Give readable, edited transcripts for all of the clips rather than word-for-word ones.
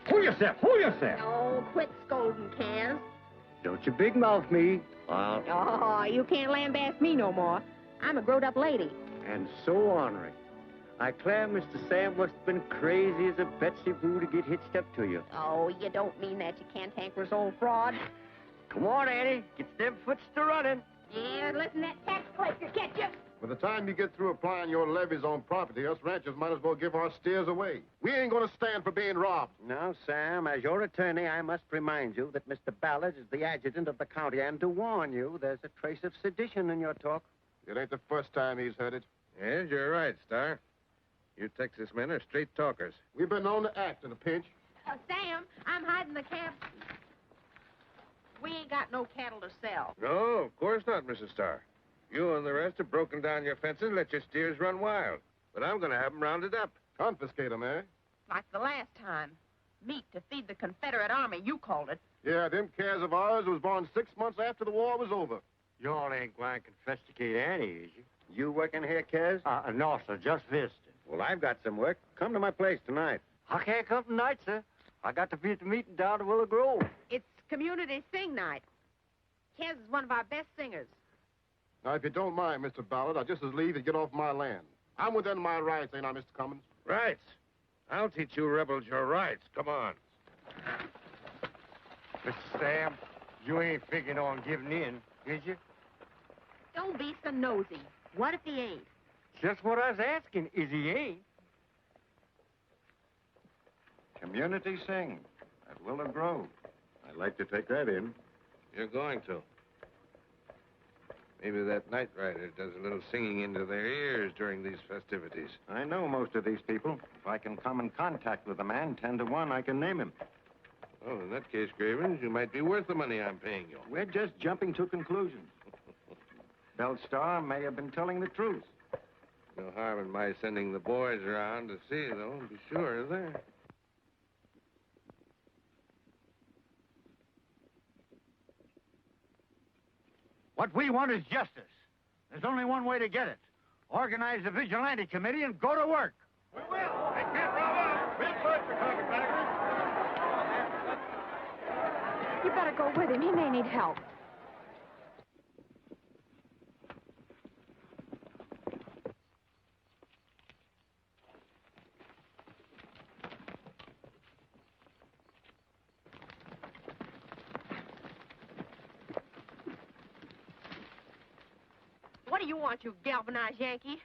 Hold yourself, hold yourself. Oh, quit scolding, Kaz. Don't you big mouth me. Oh, you can't lambaste me no more. I'm a grown-up lady. And so ornery. I declare, Mr. Sam must have been crazy as a Betsy Boo to get hitched up to you. Oh, you don't mean that, you cantankerous old fraud. Come on, Annie. Get them foots to running. Yeah, listen, that tax collector catch you. By the time you get through applying your levies on property, us ranchers might as well give our steers away. We ain't gonna stand for being robbed. Now, Sam, as your attorney, I must remind you that Mr. Ballard is the adjutant of the county, and to warn you, there's a trace of sedition in your talk. It ain't the first time he's heard it. Yes, you're right, Star. You Texas men are straight talkers. We've been known to act in a pinch. Sam, I'm hiding the cab. We ain't got no cattle to sell. No, of course not, Mrs. Starr. You and the rest have broken down your fences and let your steers run wild. But I'm going to have them rounded up. Confiscate them, eh? Like the last time. Meat to feed the Confederate Army, you called it. Yeah, them calves of ours was born 6 months after the war was over. Y'all ain't going to confiscate Annie, is you? You working here, Kez? No, sir, just visiting. Well, I've got some work. Come to my place tonight. I can't come tonight, sir. I got to be at the meeting down at Willow Grove. It's community sing night. Kez is one of our best singers. Now, if you don't mind, Mr. Ballard, I'll just as leave and get off my land. I'm within my rights, ain't I, Mr. Cummins? Rights? I'll teach you rebels your rights. Come on. Mr. Sam, you ain't figuring on giving in, is you? Don't be so nosy. What if he ain't? Just what I was asking, is he ain't? Community sing at Willow Grove. I'd like to take that in. You're going to. Maybe that night rider does a little singing into their ears during these festivities. I know most of these people. If I can come in contact with a man, 10 to 1, I can name him. Oh, in that case, Cravens, you might be worth the money I'm paying you. We're just jumping to conclusions. Bellstar may have been telling the truth. No harm in my sending the boys around to see, though. Be sure, is there? What we want is justice. There's only one way to get it. Organize a vigilante committee and go to work. We will. They can't rob us. We'll search for carpetbaggers. You better go with him. He may need help. What do you want, you galvanized Yankee?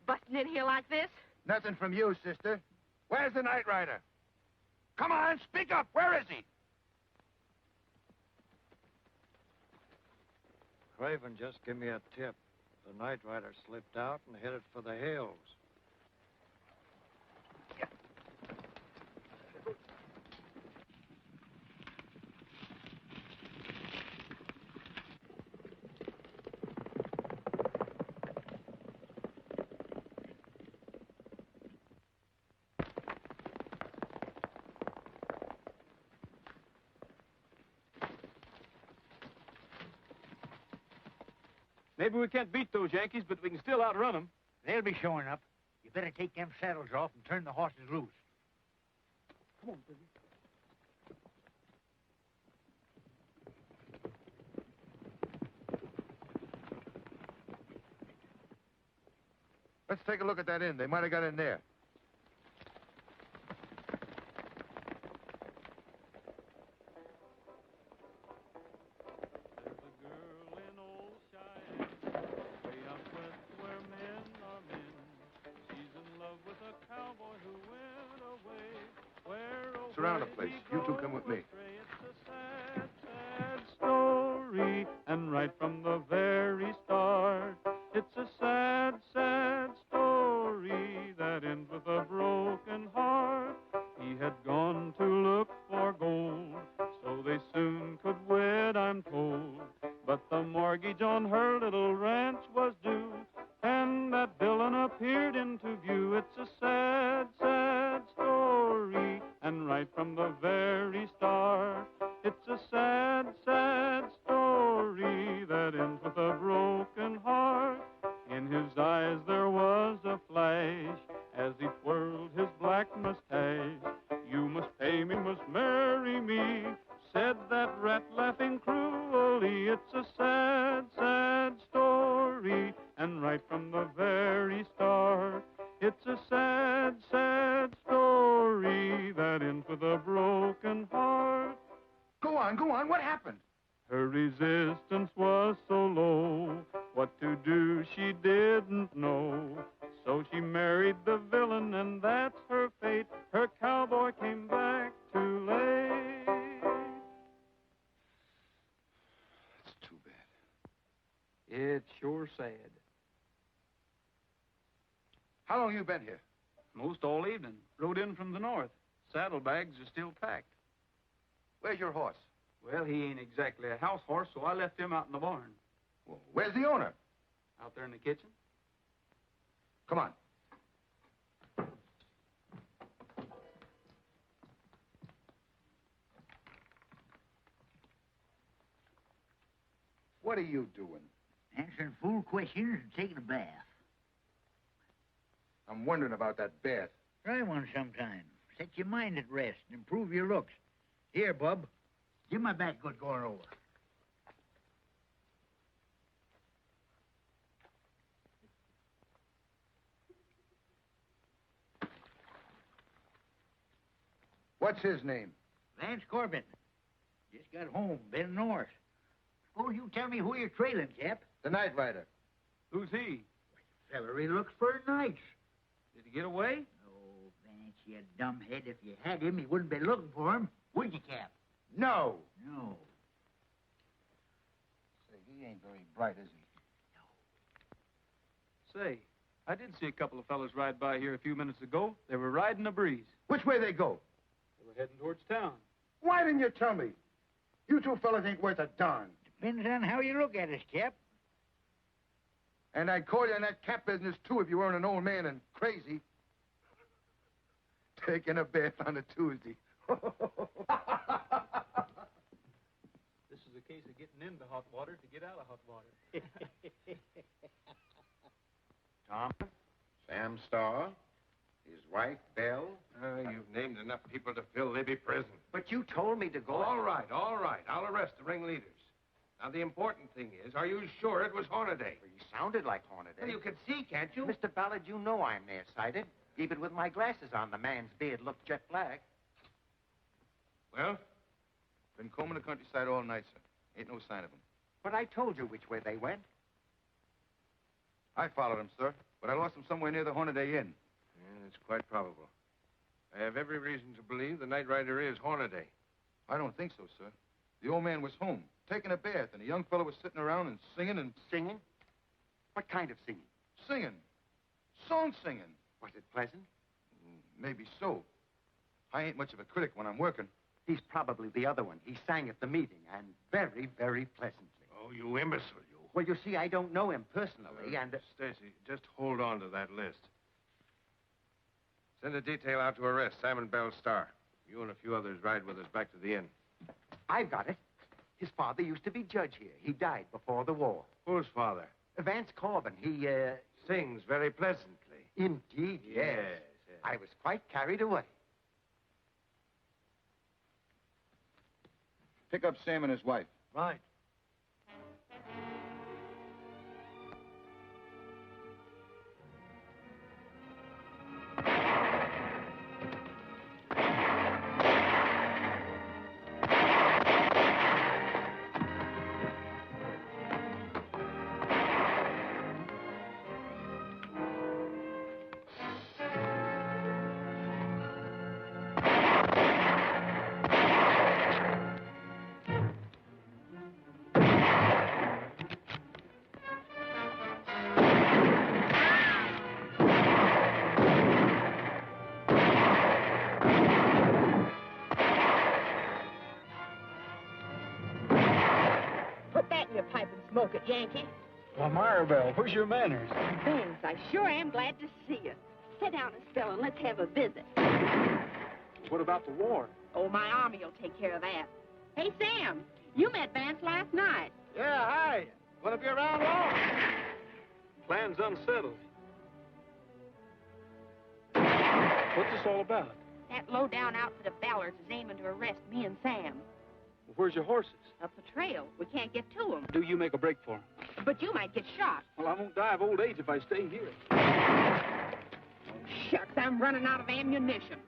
Busting in here like this? Nothing from you, sister. Where's the night rider? Come on, speak up. Where is he? Craven just give me a tip. The night rider slipped out and headed for the hills. Maybe we can't beat those Yankees, but we can still outrun them. They'll be showing up. You better take them saddles off and turn the horses loose. Come on, baby. Let's take a look at that inn. They might have got in there. Surround the place. You two come with me. Story, and right from the very start, it's a sad, sad story that ends with a broken heart. He had gone to look for gold, so they soon could wed, I'm told. But the mortgage on her little ranch was due, and that villain appeared into view. It's a sad, sad story, and right from the very start, it's a sad, sad story that ends with a broken heart. In his eyes there was a flash as he twirled his black mustache. You must pay me, must sat laughing cruelly. It's a sad, sad story, and right from the very start, it's a sad, sad story that ends with a broken heart. Go on. What happened? Her resistance was so low, what to do she didn't know. So she married the villain, and that's her fate. Her cowboy came back too late. That's too bad. It's sure sad. How long you been here? Most all evening. Rode in from the north. Saddlebags are still packed. Where's your horse? Well, he ain't exactly a house horse, so I left him out in the barn. Well, where's the owner? Out there in the kitchen. Come on. What are you doing? Answering fool questions and taking a bath. I'm wondering about that bath. Try one sometime. Set your mind at rest and improve your looks. Here, bub. Give my back good going over. What's his name? Vance Corbin. Just got home, been north. Suppose you tell me who you're trailing, Cap. The night rider. Who's he? Fella really looks for nights. Did he get away? Oh, Vance, you dumbhead. If you had him, you wouldn't be looking for him, would you, Cap? No. No. Say, he ain't very bright, is he? Say, I did see a couple of fellas ride by here a few minutes ago. They were riding a breeze. Which way they go? They were heading towards town. Why didn't you tell me? You two fellas ain't worth a darn. Depends on how you look at us, Cap. And I'd call you in that cap business, too, if you weren't an old man and crazy. Taking a bath on a Tuesday. This is a case of getting into hot water to get out of hot water. Tom, Sam Starr, his wife, Belle. You've named enough people to fill Libby prison. But you told me to go. All right. I'll arrest the ringleaders. Now, the important thing is, are you sure it was Hornaday? You sounded like Hornaday. Well, you can see, can't you? Mr. Ballard, you know I'm nearsighted. Even with my glasses on, the man's beard looked jet black. Well? Been combing the countryside all night, sir. Ain't no sign of him. But I told you which way they went. I followed him, sir, but I lost him somewhere near the Hornaday Inn. Yeah, it's quite probable. I have every reason to believe the night rider is Hornaday. I don't think so, sir. The old man was home, taking a bath, and the young fellow was sitting around and singing and... Singing? What kind of singing? Singing. Song singing. Was it pleasant? Maybe so. I ain't much of a critic when I'm working. He's probably the other one. He sang at the meeting, and very, very pleasantly. Oh, you imbecile, you. Well, you see, I don't know him personally, and... Stacy, just hold on to that list. Send a detail out to arrest Sam and Belle Starr. You and a few others ride with us back to the inn. I've got it. His father used to be judge here. He died before the war. Whose father? Vance Corbin. He, Sings very pleasantly. Indeed, yes. I was quite carried away. Pick up Sam and his wife. Right. Put that in your pipe and smoke it, Yankee. Well, Maribel, where's your manners? Thanks. I sure am glad to see you. Sit down a spell and let's have a visit. What about the war? Oh, my army will take care of that. Hey, Sam, you met Vance last night. Yeah, hi. Gonna be around long? Plan's unsettled. What's this all about? That low-down outfit of Ballard's is aiming to arrest me and Sam. Well, Where's your horses? Up the trail. We can't get to them. Do you make a break for them? But you might get shot. Well, I won't die of old age if I stay here. Shucks, I'm running out of ammunition.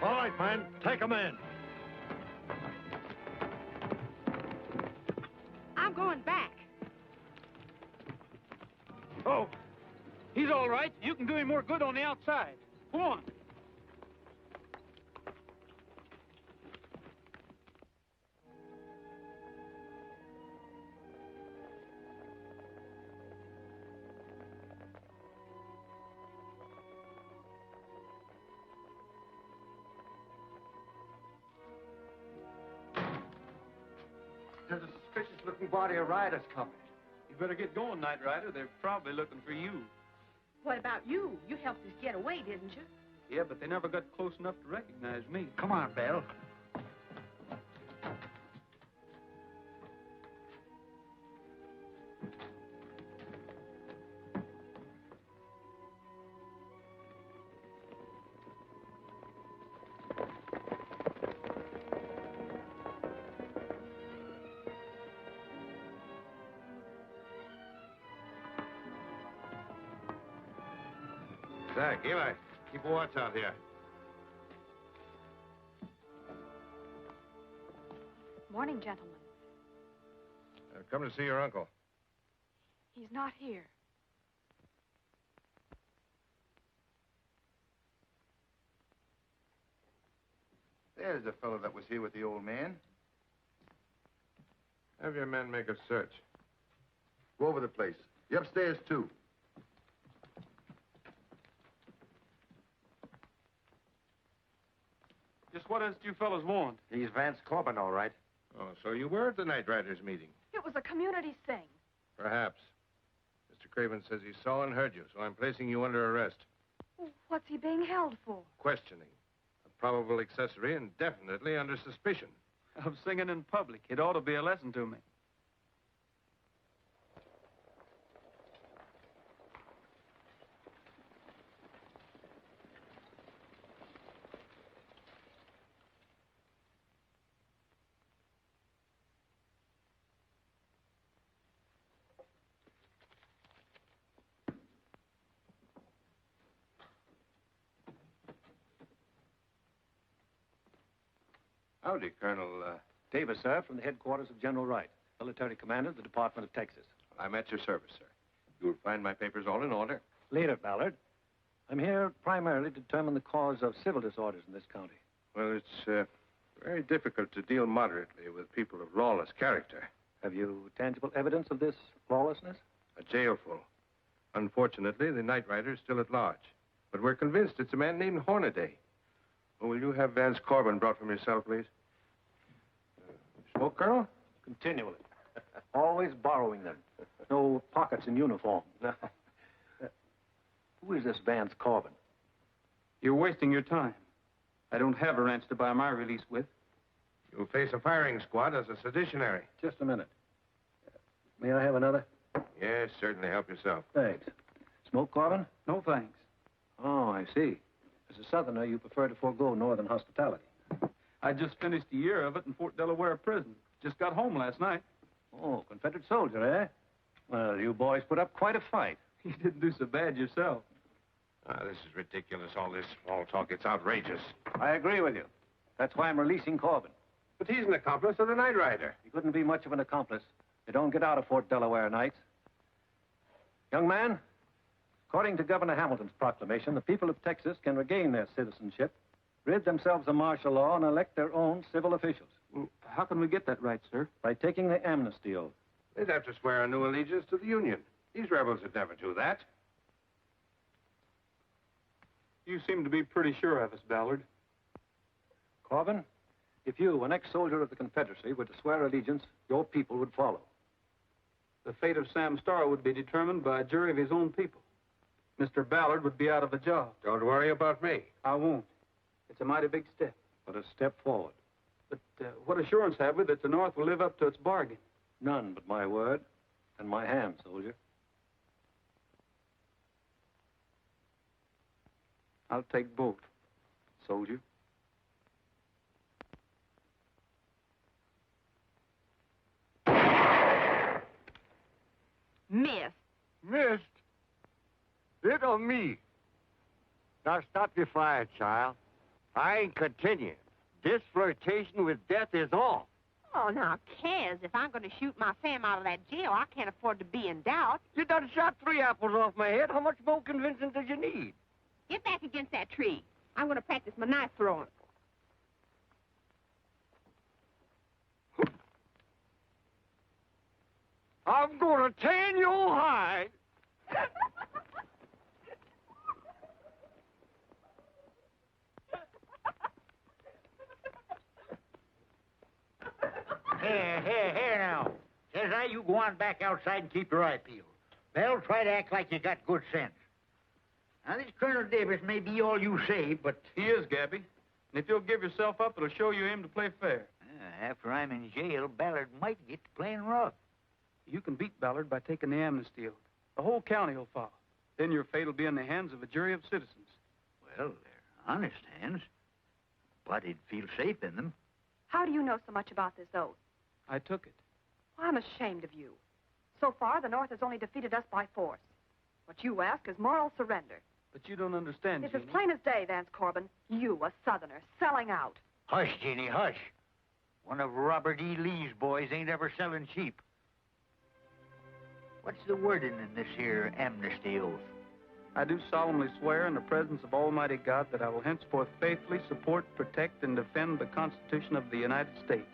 All right, man. Take him in. I'm going back. Oh, he's all right. You can do him more good on the outside. Go on. There's a suspicious-looking body of riders coming. You better get going, Night Rider. They're probably looking for you. What about you? You helped us get away, didn't you? Yeah, but they never got close enough to recognize me. Come on, Belle. Zach, Eli, keep a watch out here. Morning, gentlemen. I've come to see your uncle. He's not here. There's the fellow that was here with the old man. Have your men make a search. Go over the place. The upstairs, too. Just what else do you fellas want? He's Vance Corbin, all right. Oh, so you were at the Night Riders meeting? It was a community thing. Perhaps. Mr. Craven says he saw and heard you, so I'm placing you under arrest. What's he being held for? Questioning. A probable accessory and definitely under suspicion. Of singing in public. It ought to be a lesson to me. Howdy, Colonel. Davis, sir, from the headquarters of General Wright, military commander of the Department of Texas. I'm at your service, sir. You'll find my papers all in order. Later, Ballard. I'm here primarily to determine the cause of civil disorders in this county. Well, it's very difficult to deal moderately with people of lawless character. Have you tangible evidence of this lawlessness? A jail full. Unfortunately, the Night Rider is still at large. But we're convinced it's a man named Hornaday. Oh, will you have Vance Corbin brought from your cell, please? Smoke, Colonel? Continually. Always borrowing them. No pockets in uniform. No. Who is this Vance Corbin? You're wasting your time. I don't have a ranch to buy my release with. You'll face a firing squad as a seditionary. Just a minute. May I have another? Yes, certainly. Help yourself. Thanks. Smoke, Corbin? No thanks. Oh, I see. As a Southerner, you prefer to forego northern hospitality. I just finished a year of it in Fort Delaware prison. Just got home last night. Oh, Confederate soldier, eh? Well, you boys put up quite a fight. You didn't do so bad yourself. This is ridiculous. All this small talk. It's outrageous. I agree with you. That's why I'm releasing Corbin. But he's an accomplice of the Night Rider. He couldn't be much of an accomplice. You don't get out of Fort Delaware nights. Young man, according to Governor Hamilton's proclamation, the people of Texas can regain their citizenship, rid themselves of martial law, and elect their own civil officials. Well, how can we get that right, sir? By taking the amnesty oath. They'd have to swear a new allegiance to the Union. These rebels would never do that. You seem to be pretty sure of us, Ballard. Corbin, if you, an ex-soldier of the Confederacy, were to swear allegiance, your people would follow. The fate of Sam Starr would be determined by a jury of his own people. Mr. Ballard would be out of a job. Don't worry about me. I won't. It's a mighty big step. But a step forward. But what assurance have we that the North will live up to its bargain? None but my word and my hand, soldier. I'll take both, soldier. Miss. Missed? It or me? Now stop your fire, child. I ain't continuing. This flirtation with death is all. Oh, now, Kez, if I'm going to shoot my fam out of that jail, I can't afford to be in doubt. You done shot 3 apples off my head. How much more convincing does you need? Get back against that tree. I'm going to practice my knife throwing. I'm going to tan your hide. Here now. Says I, you go on back outside and keep your eye peeled. Bell, try to act like you got good sense. Now, this Colonel Davis may be all you say, but... He is, Gabby. And if you'll give yourself up, it'll show you aim to play fair. After I'm in jail, Ballard might get to playing rough. You can beat Ballard by taking the amnesty oath. The whole county will follow. Then your fate will be in the hands of a jury of citizens. Well, they're honest hands, but he'd feel safe in them. How do you know so much about this oath? I took it. I'm ashamed of you. So far, the North has only defeated us by force. What you ask is moral surrender. But you don't understand, It's as Jeannie. plain as day, Vance Corbin. You, a Southerner, selling out. Hush, Jeannie, hush. One of Robert E. Lee's boys ain't ever selling sheep. What's the wording in this here amnesty oath? I do solemnly swear in the presence of Almighty God that I will henceforth faithfully support, protect, and defend the Constitution of the United States.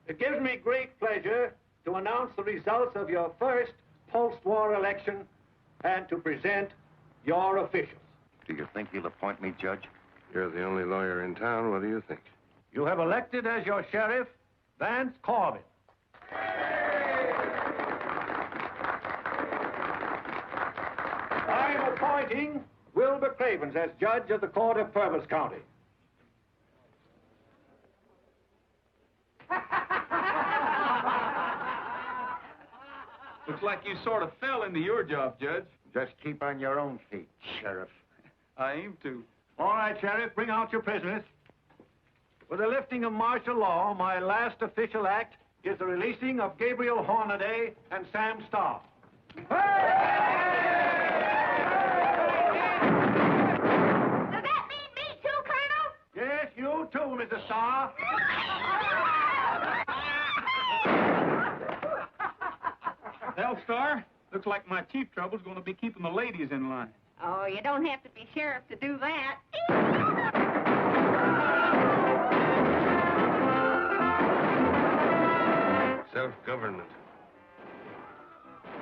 It gives me great pleasure to announce the results of your first post-war election and to present your officials. Do you think you'll appoint me judge? You're the only lawyer in town. What do you think? You have elected as your sheriff, Vance Corbin. I am appointing Wilbur Cravens as judge of the court of Pecos County. Looks like you sort of fell into your job, Judge. Just keep on your own feet, Sheriff. I aim to. All right, Sheriff, bring out your prisoners. With the lifting of martial law, my last official act is the releasing of Gabriel Hornaday and Sam Starr. Does that mean me too, Colonel? Yes, you too, Mrs. Starr. Well, Star, looks like my chief trouble's going to be keeping the ladies in line. Oh, you don't have to be sheriff to do that. Self-government.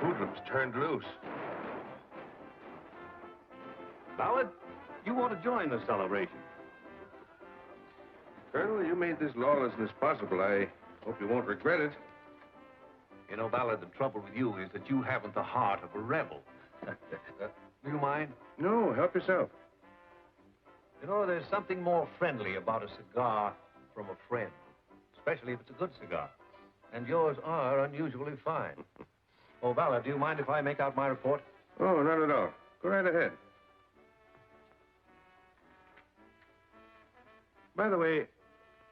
Hoodlums turned loose. Ballard, you want to join the celebration? Colonel, you made this lawlessness possible. I hope you won't regret it. You know, Ballard, the trouble with you is that you haven't the heart of a rebel. Do you mind? No, help yourself. You know, there's something more friendly about a cigar from a friend, especially if it's a good cigar. And yours are unusually fine. Oh, Ballard, do you mind if I make out my report? Oh, not at all. Go right ahead. By the way,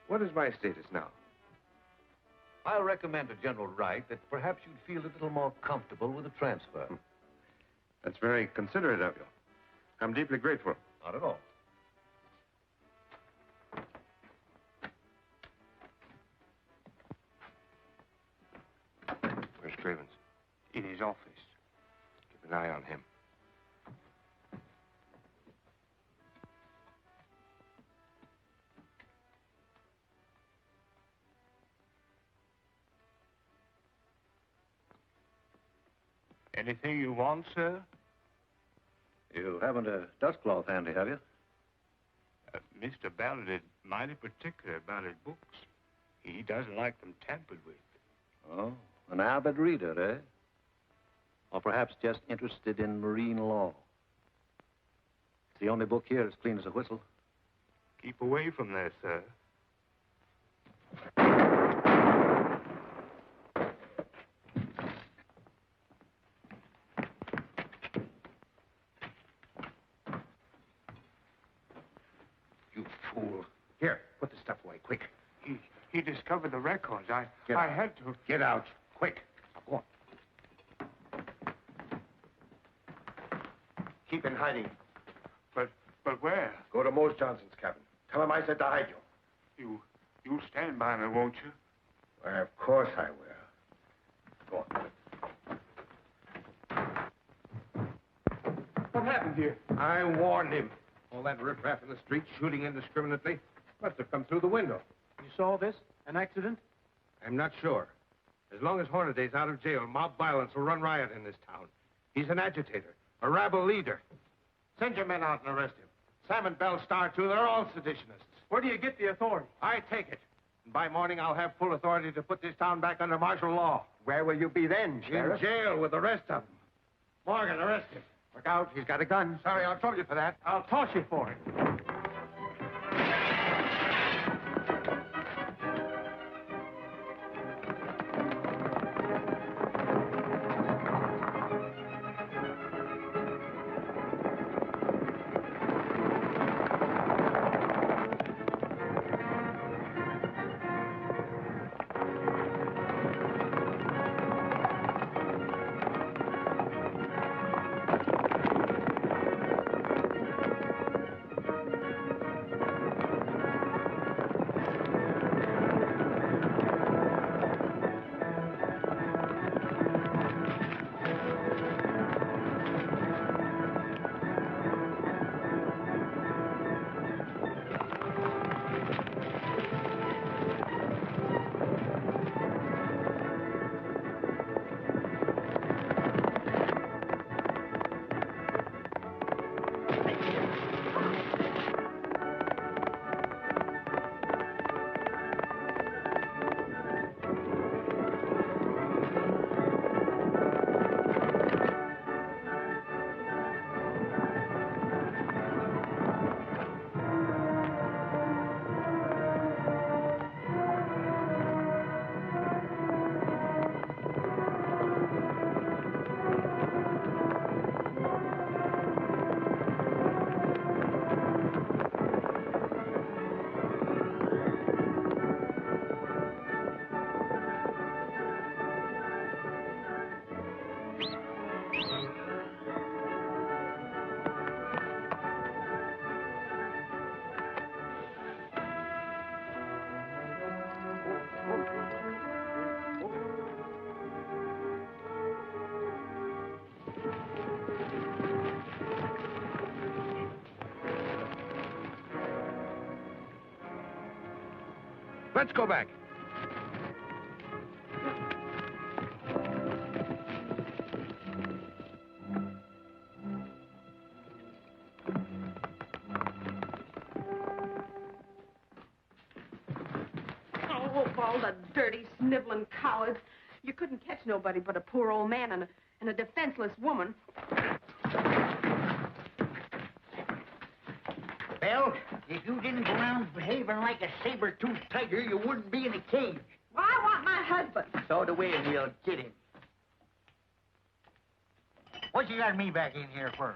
what is my status now? I'll recommend to General Wright that perhaps you'd feel a little more comfortable with a transfer. That's very considerate of you. I'm deeply grateful. Not at all. Where's Cravens? In his office. Keep an eye on him. Anything you want, sir? You haven't a dust cloth handy, have you? Mr. Ballard is mighty particular about his books. He doesn't like them tampered with. Oh, an avid reader, eh? Or perhaps just interested in marine law. It's the only book here as clean as a whistle. Keep away from there, sir. You fool. Here, put the stuff away, quick. He discovered the records. I had to. Get out, quick. Now, go on. Keep in hiding. But where? Go to Mose Johnson's cabin. Tell him I said to hide you. You'll stand by me, won't you? Why, of course I will. Go on. What happened here? I warned him. All that riffraff in the street shooting indiscriminately must have come through the window. You saw this? An accident? I'm not sure. As long as Hornaday's out of jail, mob violence will run riot in this town. He's an agitator, a rabble leader. Send your men out and arrest him. Sam and Bell Star, too, they're all seditionists. Where do you get the authority? I take it. And by morning, I'll have full authority to put this town back under martial law. Where will you be then, Sheriff? In jail with the rest of them. Morgan, arrest him. Look out, he's got a gun. Sorry, I'll trouble you for that. I'll toss you for it. Let's go back. Oh, all the dirty, sniveling cowards. You couldn't catch nobody but a poor old man and a defenseless woman. Belle, if you didn't go around behaving like a saber-toothed tiger, you wouldn't be in a cage. Well, I want my husband. So do we, and we'll get him. What you got me back in here for?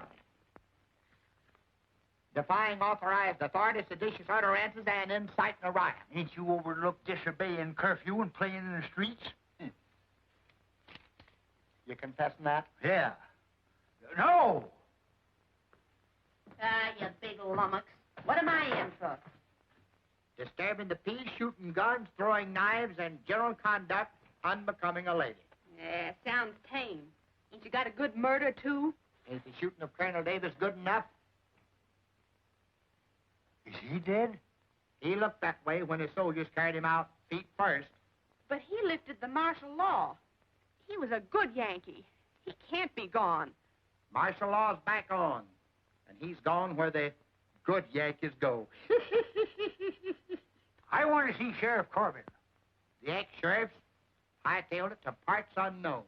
Defying authorized authority, seditious utterances, and inciting a riot. Ain't you overlooked disobeying curfew and playing in the streets? You confessing that? Yeah. No! You big lummox. What am I in for? Disturbing the peace, shooting guns, throwing knives, and general conduct unbecoming a lady. Yeah, sounds tame. Ain't you got a good murder, too? Ain't the shooting of Colonel Davis good enough? Is he dead? He looked that way when his soldiers carried him out feet first. But he lifted the martial law. He was a good Yankee. He can't be gone. Martial law's back on, and he's gone where the good Yankees go. I want to see Sheriff Corbin. The ex-sheriff hightailed it to parts unknown.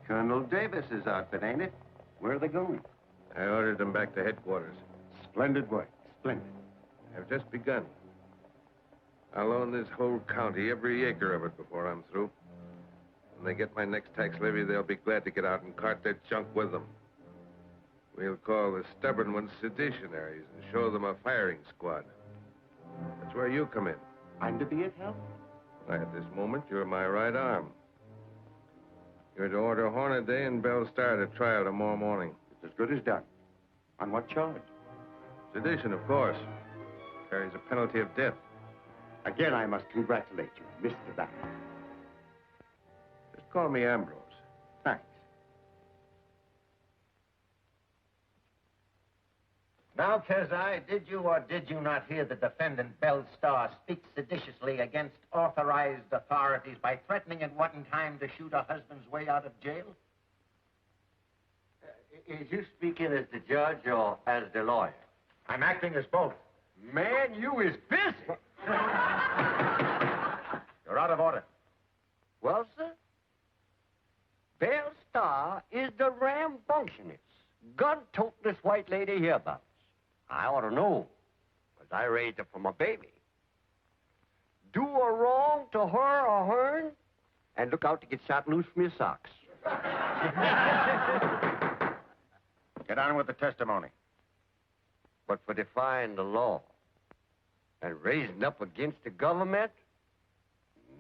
Colonel Davis's outfit, ain't it? Where are they going? I ordered them back to headquarters. Splendid work. Splendid. I've just begun. I'll own this whole county, every acre of it, before I'm through. When they get my next tax levy, they'll be glad to get out and cart their junk with them. We'll call the stubborn ones seditionaries and show them a firing squad. That's where you come in. I'm to be of help? At this moment, you're my right arm. You're to order Hornaday and Bell Star to trial tomorrow morning. It's as good as done. On what charge? Sedition, of course. Carries a penalty of death. Again, I must congratulate you, Mr. Ballard. Just call me Ambrose. Thanks. Now, Kezai, did you or did you not hear the defendant, Bell Star, speak seditiously against authorized authorities by threatening at one time to shoot her husband's way out of jail? Is you speaking as the judge or as the lawyer? I'm acting as both. Man, you is busy. You're out of order. Well, sir, Bell Star is the rambunctionist, gun-totin'est white lady hereabouts. I ought to know, because I raised her from a baby. Do a wrong to her or hern, and look out to get shot loose from your socks. Get on with the testimony. But for defying the law and raising up against the government?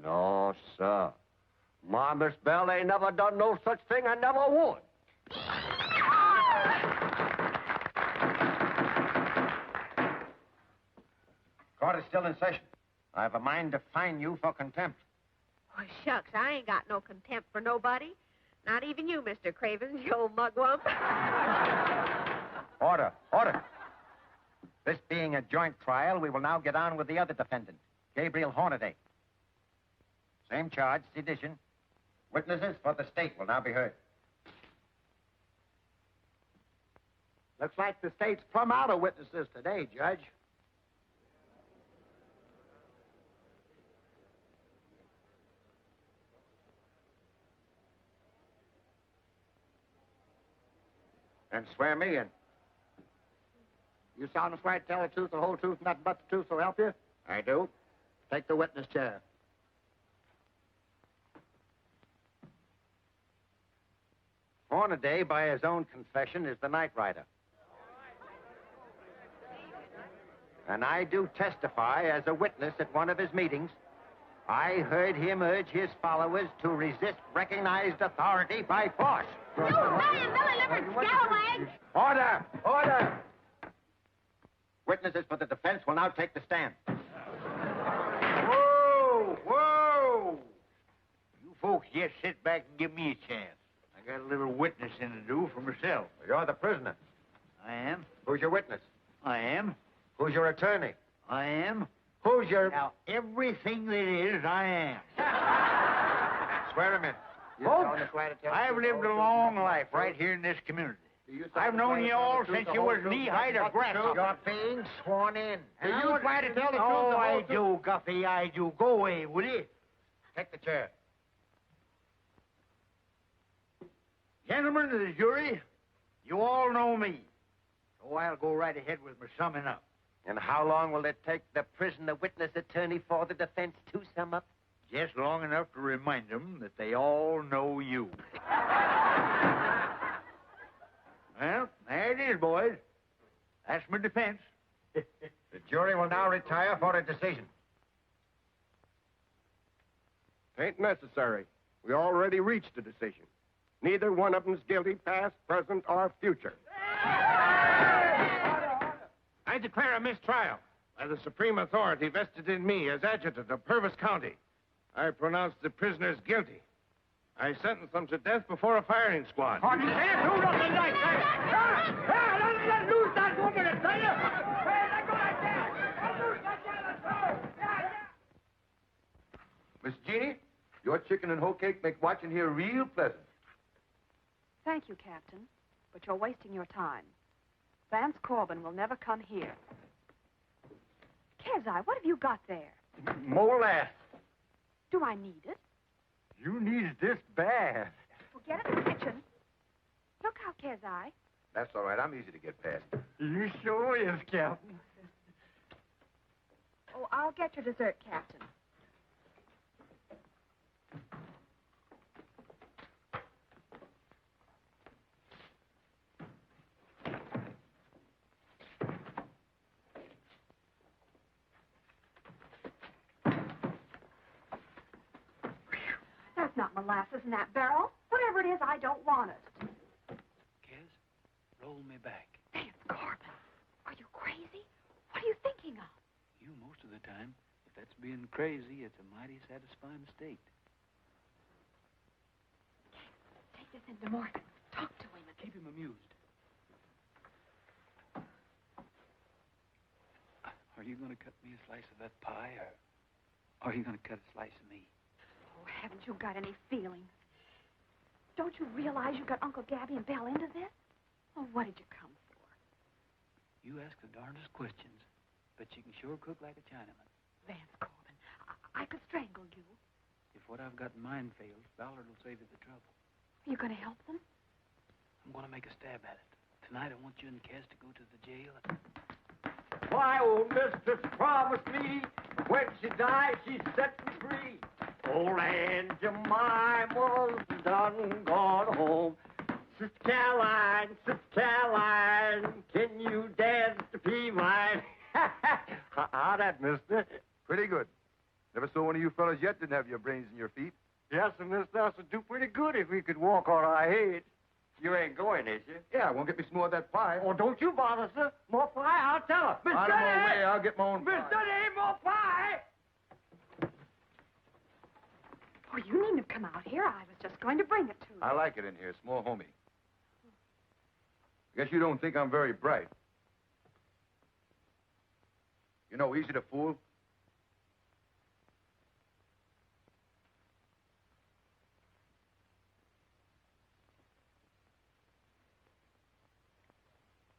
No, sir. My Miss Bell ain't never done no such thing and never would. Court is still in session. I have a mind to fine you for contempt. Oh, shucks, I ain't got no contempt for nobody. Not even you, Mr. Cravens, you old mugwump. Order, order. This being a joint trial, we will now get on with the other defendant, Gabriel Hornaday. Same charge, sedition. Witnesses for the state will now be heard. Looks like the state's plumb out of witnesses today, Judge. And swear me in. You solemnly swear to tell the truth, the whole truth, and nothing but the truth, so help you? I do. Take the witness chair. Hornaday, by his own confession, is the night rider. and I do testify as a witness at one of his meetings, I heard him urge his followers to resist recognized authority by force. You million-livered scalawag! Order! Order! Witnesses for the defense will now take the stand. Whoa! Whoa! You folks just sit back and give me a chance. I got a little witnessing to do for myself. You're the prisoner. I am. Who's your witness? I am. Who's your attorney? I am. Who's your... Now, everything that is, I am. Swear him in. Folks, I've lived a long life right here in this community. I've known you all since you was knee-high to grasshopper. You're being sworn in. Do you try to tell the truth? Oh, I do, Guffey, I do. Go away, will you? Take the chair. Gentlemen of the jury, you all know me. So I'll go right ahead with my summing up. And how long will it take the prisoner witness attorney for the defense to sum up? Just long enough to remind them that they all know you. Well, there it is, boys. That's my defense. The jury will now retire for a decision. Ain't necessary. We already reached a decision. Neither one of them's guilty, past, present, or future. I declare a mistrial by the supreme authority vested in me as adjutant of Purvis County. I pronounce the prisoners guilty. I sentence them to death before a firing squad. Miss Jeannie, your chicken and hoe cake make watching here real pleasant. Thank you, Captain, but you're wasting your time. Vance Corbin will never come here. Kezai, what have you got there? Molasses. Do I need it? You need this bad. Well, get it in the kitchen. Look out, Kezai. That's all right. I'm easy to get past. You sure is, Captain. Oh, I'll get your dessert, Captain. That's not molasses in that barrel. Whatever it is, I don't want it. Kez, roll me back. Vance Corbin, are you crazy? What are you thinking of? You most of the time. If that's being crazy, it's a mighty satisfying state. Take this into Morgan. Talk to him and Keep him amused. Are you going to cut me a slice of that pie, or are you going to cut a slice of me? Oh, haven't you got any feelings? Don't you realize you got Uncle Gabby and Belle into this? Oh, what did you come for? You ask the darndest questions, but you can sure cook like a Chinaman. Vance Corbin, I could strangle you. If what I've got in mind fails, Ballard will save you the trouble. Are you going to help them? I'm going to make a stab at it. Tonight I want you and Kez to go to the jail. My old mistress promised me when she died, she'd set me free. Old Aunt Jemima's done gone home. Sister Caroline, can you dance to be mine? How that, mister? Pretty good. Never saw one of you fellas yet didn't have your brains in your feet. Yes, sir, mister. Us would do pretty good if we could walk on our heads. You ain't going, is you? Yeah, I won't get me some more of that pie. Oh, don't you bother, sir. More pie, I'll tell her. Miss Out of my Denny! way, I'll get my own Miss pie. Denny, more pie! Oh, you needn't have come out here. I was just going to bring it to you. I like it in here. It's more homey. Guess you don't think I'm very bright. You know, easy to fool.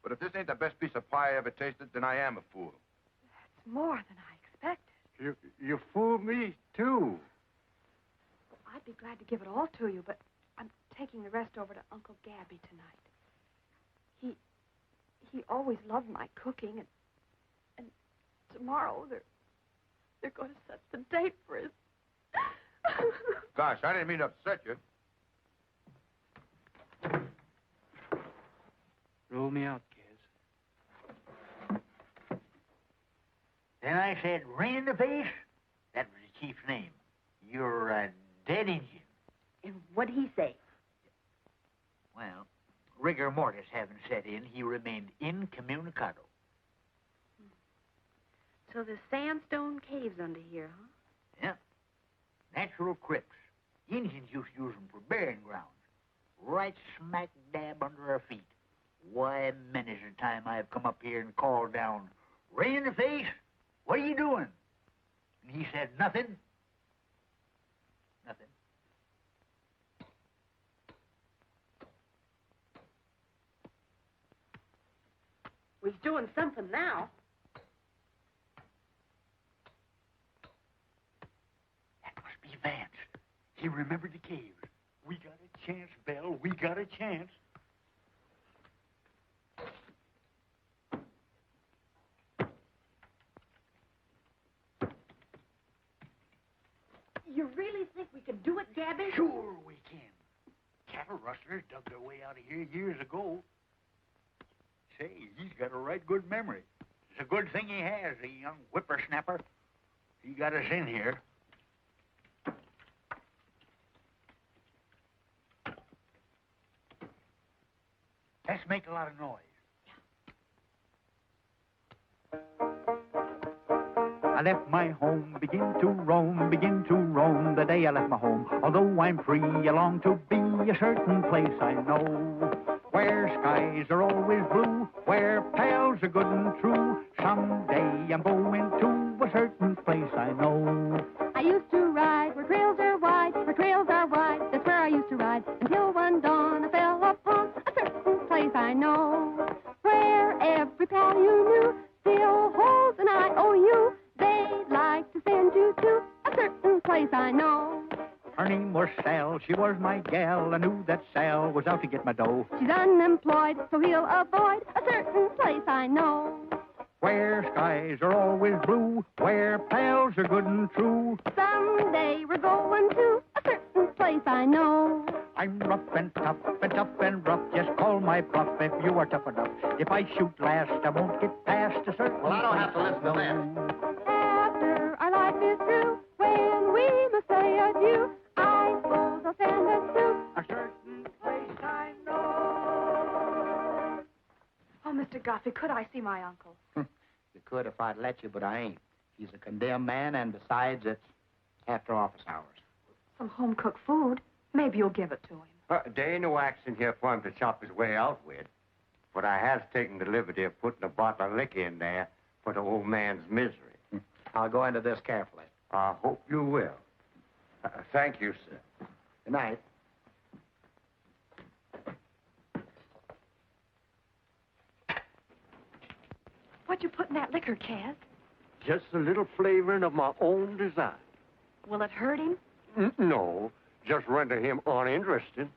But if this ain't the best piece of pie I ever tasted, then I am a fool. That's more than I expected. You fooled me, too. I'd be glad to give it all to you, but I'm taking the rest over to Uncle Gabby tonight. He always loved my cooking, and tomorrow they're going to set the date for his... Gosh, I didn't mean to upset you. Roll me out, Kez. I said rain in the face, that was the chief's name. You're a dead Indian. And what'd he say? Well, rigor mortis having set in, he remained incommunicado. So there's sandstone caves under here, huh? Yeah. Natural crypts. Indians used to use them for burying grounds. Right smack dab under our feet. Why, many's the time I've come up here and called down, rain in the face, what are you doing? And he said, nothing. Nothing. Well, he's doing something now. That must be Vance. He remembered the caves. We got a chance, Belle. We got a chance. You really think we can do it, Gabby? Sure we can. Cattle rustlers dug their way out of here years ago. Say, he's got a right good memory. It's a good thing he has, the young whippersnapper. He got us in here. Let's make a lot of noise. I left my home, begin to roam the day I left my home. Although I'm free, I long to be a certain place I know, where skies are always blue, where pals are good and true. Someday I'm going to a certain place I know. I used to ride where trails are wide, that's where I used to ride, until one dawn I fell upon a certain place I know, where every pal you knew still holds an IOU. They'd like to send you to a certain place I know. Her name was Sal, she was my gal. I knew that Sal was out to get my dough. She's unemployed, so he'll avoid a certain place I know, where skies are always blue, where pals are good and true. Someday we're going to a certain place I know. I'm rough and tough and rough. Just call my bluff if you are tough enough. If I shoot last, I won't get past a certain. Well, I don't have to listen to this. After our life is through, when we must say adieu, I suppose I'll send us to a certain place I know. Oh, Mr. Guffey, could I see my uncle? You could if I'd let you, but I ain't. He's a condemned man, and besides, it's after office hours. Some home-cooked food. Maybe you'll give it to him. There ain't no axe in here for him to chop his way out with. But I have taken the liberty of putting a bottle of liquor in there for the old man's misery. I'll go into this carefully. I hope you will. Thank you, sir. Good night. What'd you put in that liquor, Kaz? Just a little flavoring of my own design. Will it hurt him? No, just render him uninterested.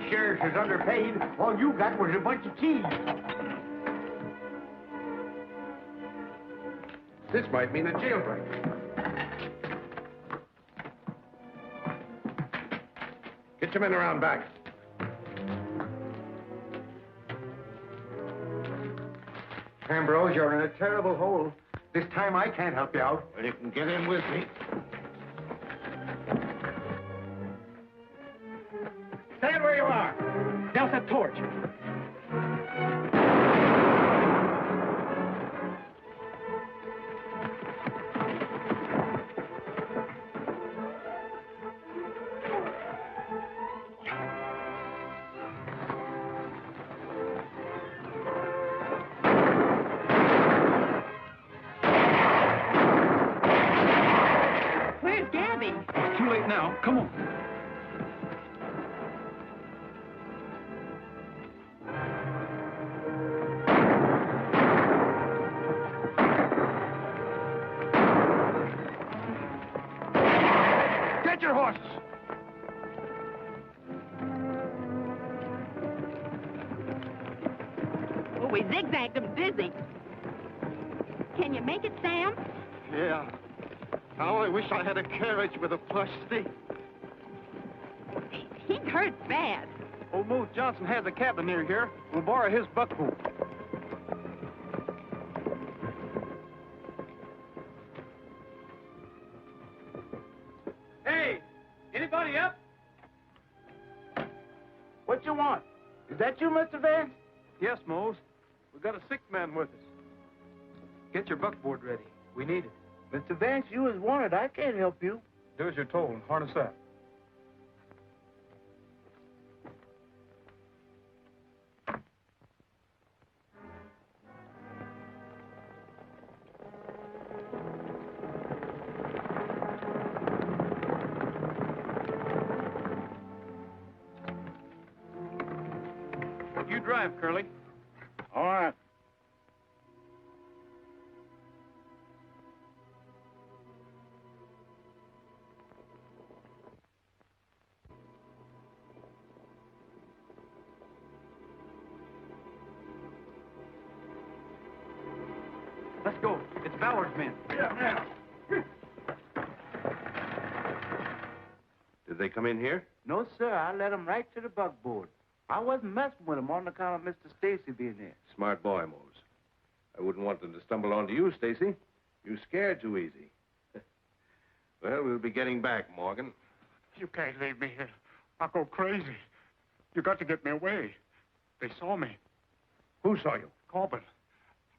Sheriff is underpaid. All you got was a bunch of keys. This might mean a jailbreak. Get your men around back. Ambrose, you're in a terrible hole. This time I can't help you out. Well, you can get in with me. Stand where you are. Douse that torch. Where's Gabby? It's too late now. Come on. we zigzagged them dizzy. Can you make it, Sam? Yeah. I only wish I had a carriage with a plush seat. He'd hurt bad. Old Moose Johnson has a cabin near here. We'll borrow his buckboard. Hey, anybody up? What you want? Is that you, Mr. Vance? Yes, Mose. We've got a sick man with us. Get your buckboard ready. We need it. Mr. Vance, you is wanted. I can't help you. Do as you're told and harness up. You drive, Curly. All right. Let's go. It's Ballard's men. Yeah. Did they come in here? No, sir. I led him right to the buckboard. I wasn't messing with him on account of Mr. Stacy being there. Smart boy, Mose. I wouldn't want them to stumble onto you, Stacy. You scared too easy. Well, we'll be getting back, Morgan. You can't leave me here. I'll go crazy. You got to get me away. They saw me. Who saw you? Corbin.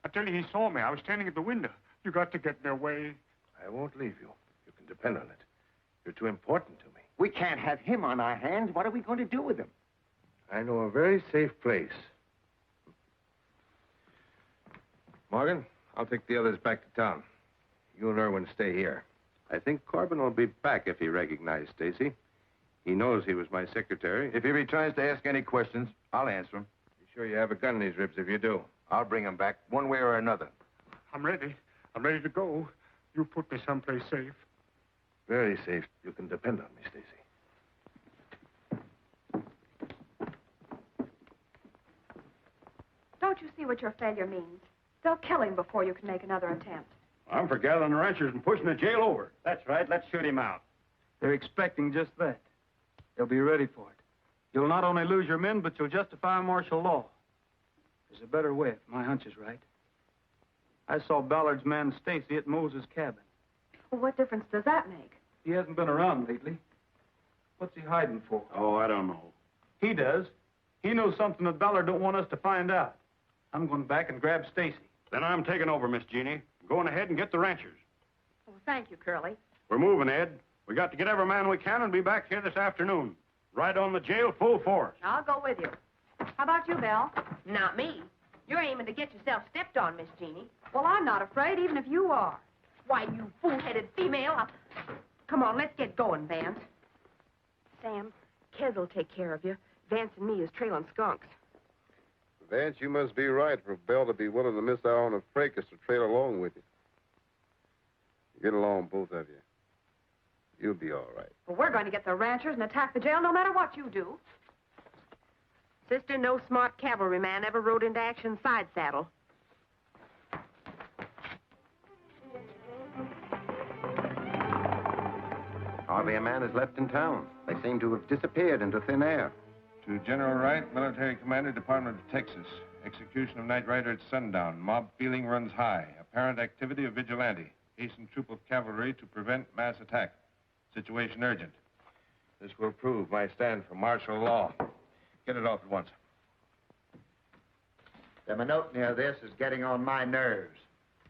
I tell you, he saw me. I was standing at the window. You got to get me away. I won't leave you. You can depend on it. You're too important to me. We can't have him on our hands. What are we going to do with him? I know a very safe place. Morgan, I'll take the others back to town. You and Irwin stay here. I think Corbin will be back if he recognized Stacy. He knows he was my secretary. If he returns to ask any questions, I'll answer him. You sure you have a gun in his ribs if you do? I'll bring him back, one way or another. I'm ready. I'm ready to go. You put me someplace safe. Very safe. You can depend on me, Stacy. Don't you see what your failure means? They'll kill him before you can make another attempt. I'm for gathering the ranchers and pushing the jail over. That's right. Let's shoot him out. They're expecting just that. They'll be ready for it. You'll not only lose your men, but you'll justify martial law. There's a better way if my hunch is right. I saw Ballard's man Stacy at Moses' cabin. Well, what difference does that make? He hasn't been around lately. What's he hiding for? Oh, I don't know. He does. He knows something that Ballard don't want us to find out. I'm going back and grab Stacy. Then I'm taking over, Miss Jeannie. Going ahead and get the ranchers. Oh, thank you, Curly. We're moving, Ed. We got to get every man we can and be back here this afternoon. Right on the jail, full force. I'll go with you. How about you, Belle? Not me. You're aiming to get yourself stepped on, Miss Jeannie. Well, I'm not afraid, even if you are. Why, you fool-headed female. Come on, let's get going, Vance. Sam, Kez will take care of you. Vance and me is trailing skunks. Vance, you must be right for Belle to be willing to miss out on a fracas to trail along with you. Get along, both of you. You'll be all right. Well, we're going to get the ranchers and attack the jail no matter what you do. Sister, no smart cavalryman ever rode into action side saddle. Hardly a man is left in town. They seem to have disappeared into thin air. To General Wright, Military Commander, Department of Texas. Execution of night rider at sundown. Mob feeling runs high. Apparent activity of vigilante. Hasten troop of cavalry to prevent mass attack. Situation urgent. This will prove my stand for martial law. Get it off at once. The monotony of this is getting on my nerves.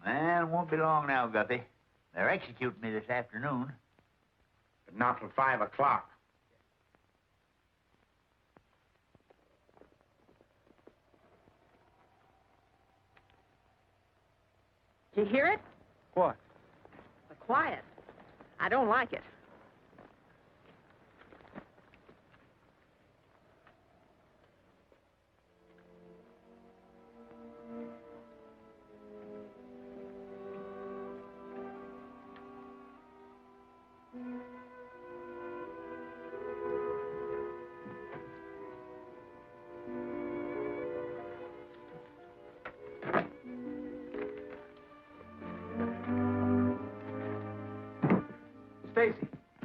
Well, it won't be long now, Guppy. They're executing me this afternoon. But not till 5 o'clock. Did you hear it? What? The quiet. I don't like it.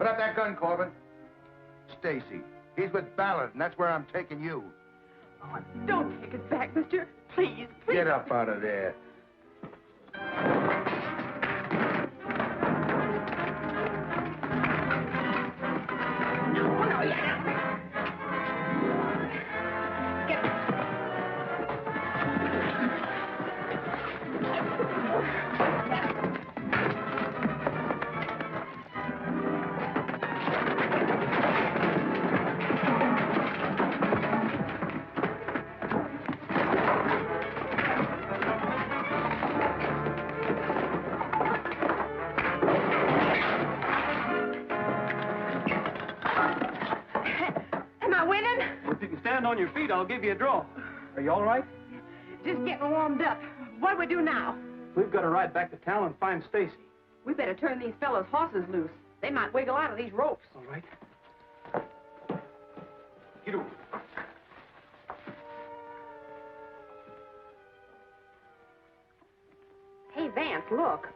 Put up that gun, Corbin. Stacy, he's with Ballard, and that's where I'm taking you. Oh, don't take it back, mister. Please, please. Get up out of there. On your feet, I'll give you a draw. Are you all right? Just getting warmed up. What do we do now? We've got to ride back to town and find Stacy. We better turn these fellows' horses loose. They might wiggle out of these ropes. All right. Get over. Hey, Vance, look.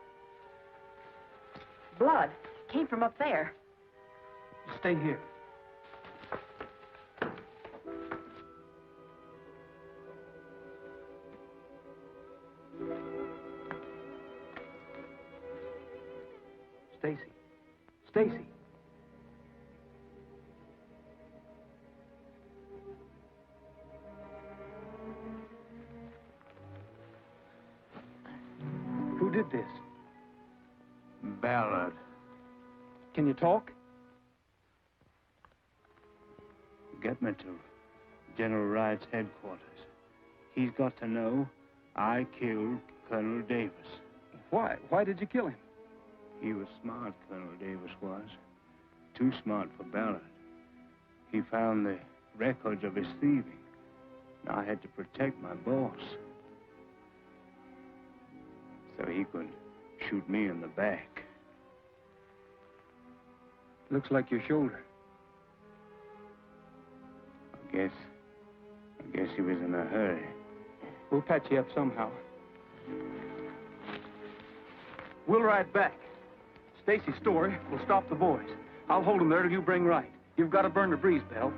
Blood. Came from up there. Stay here. Stacy. Stacy. Who did this? Ballard. Can you talk? Get me to General Wright's headquarters. He's got to know I killed Colonel Davis. Why? Why did you kill him? He was smart, Colonel Davis was. Too smart for Ballard. He found the records of his thieving. And I had to protect my boss. So he could shoot me in the back. Looks like your shoulder. I guess he was in a hurry. We'll patch you up somehow. We'll ride back. Stacy's story will stop the boys. I'll hold them there till you bring Wright. You've got to burn the breeze, Belle.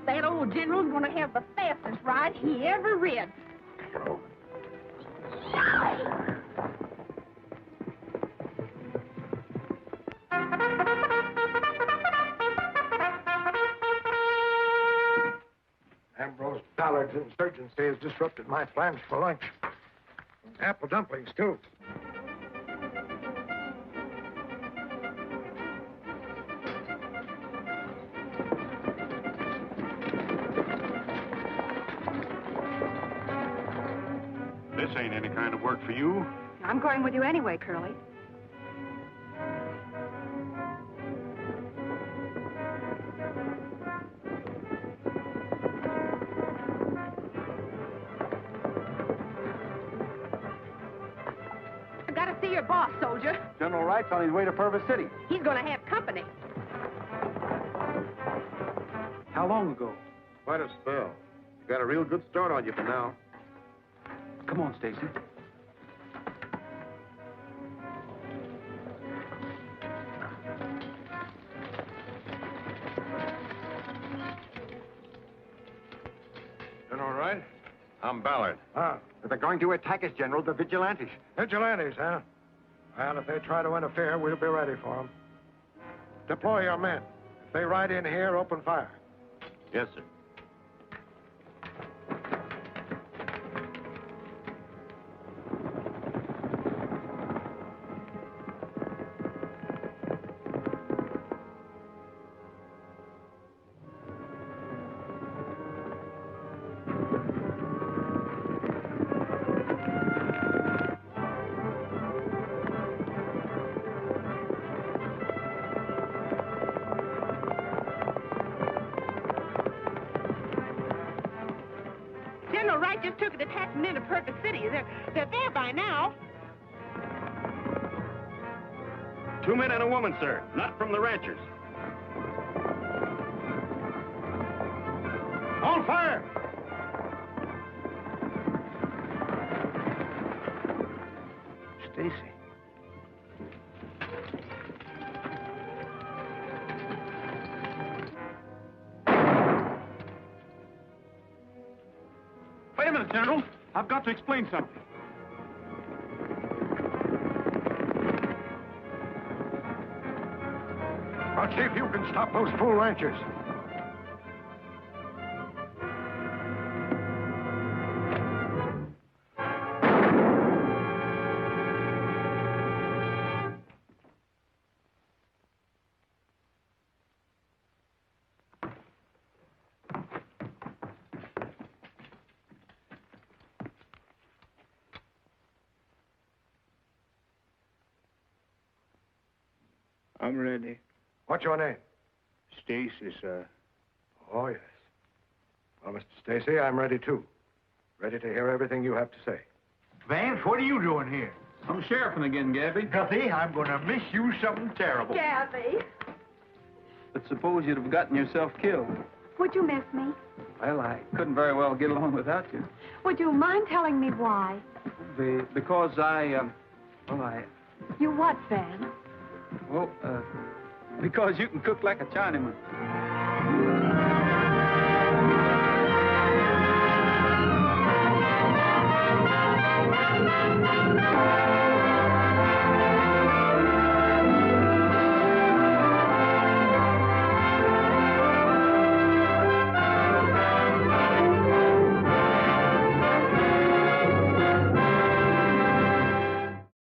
That old general's gonna have the fastest ride he ever rid. Ambrose Ballard's insurgency has disrupted my plans for lunch. Apple dumplings, too. This ain't any kind of work for you. I'm going with you anyway, Curly. I gotta see your boss, soldier. General Wright's on his way to Purvis City. He's gonna have company. How long ago? Quite a spell. You got a real good start on you for now. Come on, Stacy. General Wright? I'm Ballard. They're going to attack us, General, the vigilantes. Vigilantes, huh? Well, if they try to interfere, we'll be ready for them. Deploy your men. If they ride in here, open fire. Yes, sir. General Wright just took a detachment into Purvis City. They're there by now. 2 men and a woman, sir. Not from the ranchers. On fire! Stacy. a minute, General. I've got to explain something. I'll see if you can stop those fool ranchers. I'm ready. What's your name? Stacy, sir. Oh, yes. Well, Mr. Stacy, I'm ready, too. Ready to hear everything you have to say. Vance, what are you doing here? I'm sheriffing again, Gabby. Guffey, I'm going to miss you something terrible. Gabby. But suppose you'd have gotten yourself killed. Would you miss me? Well, I couldn't very well get along without you. Would you mind telling me why? Because You what, Van? because you can cook like a Chinaman.